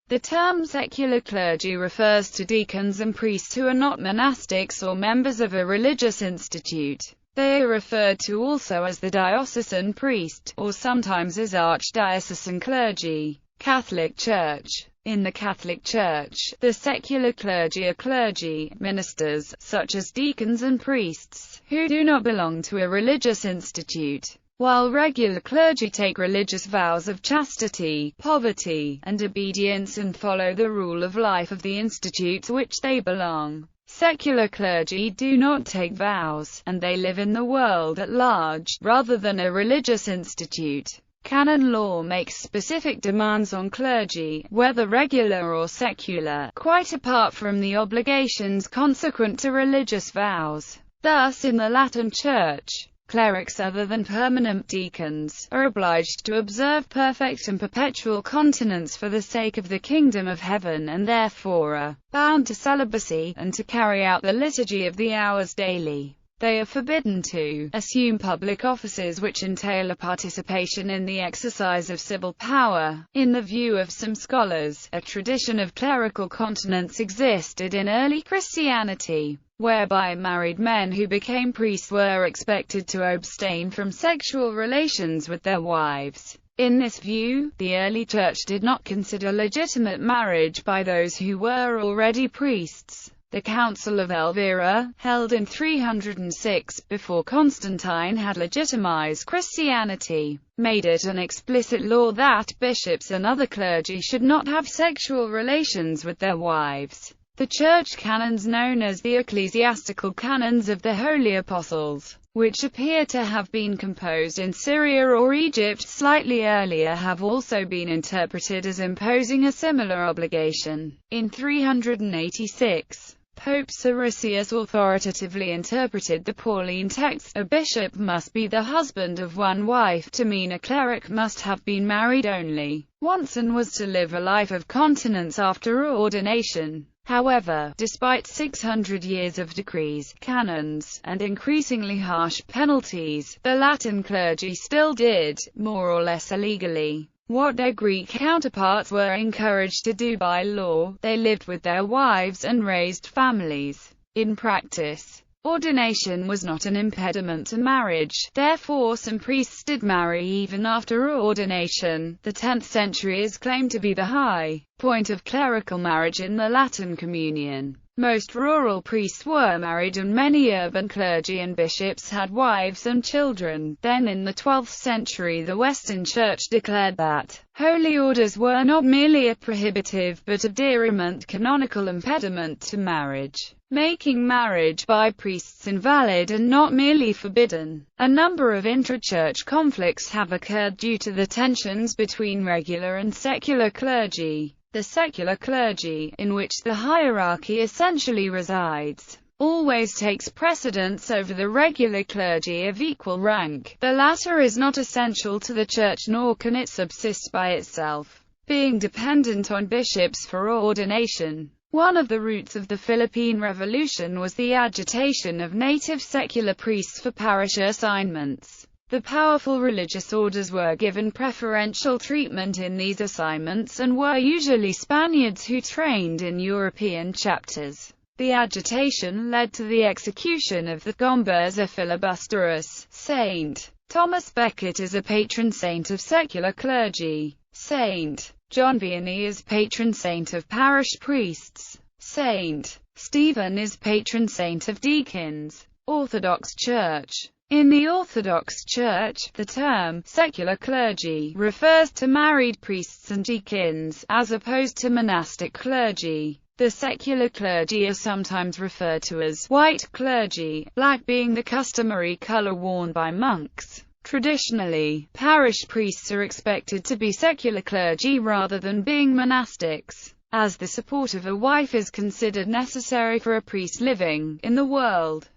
The term secular clergy refers to deacons and priests who are not monastics or members of a religious institute. They are referred to also as the diocesan priest, or sometimes as archdiocesan clergy. Catholic Church. In the Catholic Church, the secular clergy are clergy, ministers, such as deacons and priests, who do not belong to a religious institute, while regular clergy take religious vows of chastity, poverty, and obedience and follow the rule of life of the institute to which they belong. Secular clergy do not take vows, and they live in the world at large, rather than a religious institute. Canon law makes specific demands on clergy, whether regular or secular, quite apart from the obligations consequent to religious vows. Thus in the Latin Church, clerics other than permanent deacons are obliged to observe perfect and perpetual continence for the sake of the kingdom of heaven, and therefore are bound to celibacy, and to carry out the liturgy of the hours daily. They are forbidden to assume public offices which entail a participation in the exercise of civil power. In the view of some scholars, a tradition of clerical continence existed in early Christianity, whereby married men who became priests were expected to abstain from sexual relations with their wives. In this view, the early Church did not consider legitimate marriage by those who were already priests. The Council of Elvira, held in 306, before Constantine had legitimized Christianity, made it an explicit law that bishops and other clergy should not have sexual relations with their wives. The church canons known as the ecclesiastical canons of the Holy Apostles, which appear to have been composed in Syria or Egypt slightly earlier, have also been interpreted as imposing a similar obligation. In 386, Pope Siricius authoritatively interpreted the Pauline text, "A bishop must be the husband of one wife," to mean a cleric must have been married only once and was to live a life of continence after ordination. However, despite 600 years of decrees, canons, and increasingly harsh penalties, the Latin clergy still did, more or less illegally, what their Greek counterparts were encouraged to do by law. They lived with their wives and raised families. In practice, ordination was not an impediment to marriage, therefore some priests did marry even after ordination. The 10th century is claimed to be the high point of clerical marriage in the Latin Communion. Most rural priests were married and many urban clergy and bishops had wives and children. Then in the 12th century the Western Church declared that holy orders were not merely a prohibitive but a diriment canonical impediment to marriage, making marriage by priests invalid and not merely forbidden. A number of intra-church conflicts have occurred due to the tensions between regular and secular clergy. The secular clergy, in which the hierarchy essentially resides, always takes precedence over the regular clergy of equal rank. The latter is not essential to the Church nor can it subsist by itself, being dependent on bishops for ordination. One of the roots of the Philippine Revolution was the agitation of native secular priests for parish assignments. The powerful religious orders were given preferential treatment in these assignments and were usually Spaniards who trained in European chapters. The agitation led to the execution of the Gombeza filibusterus. St. Thomas Becket is a patron saint of secular clergy. St. John Vianney is patron saint of parish priests. St. Stephen is patron saint of deacons. Orthodox Church. In the Orthodox Church, the term secular clergy refers to married priests and deacons, as opposed to monastic clergy. The secular clergy are sometimes referred to as white clergy, black being the customary color worn by monks. Traditionally, parish priests are expected to be secular clergy rather than being monastics, as the support of a wife is considered necessary for a priest living in the world.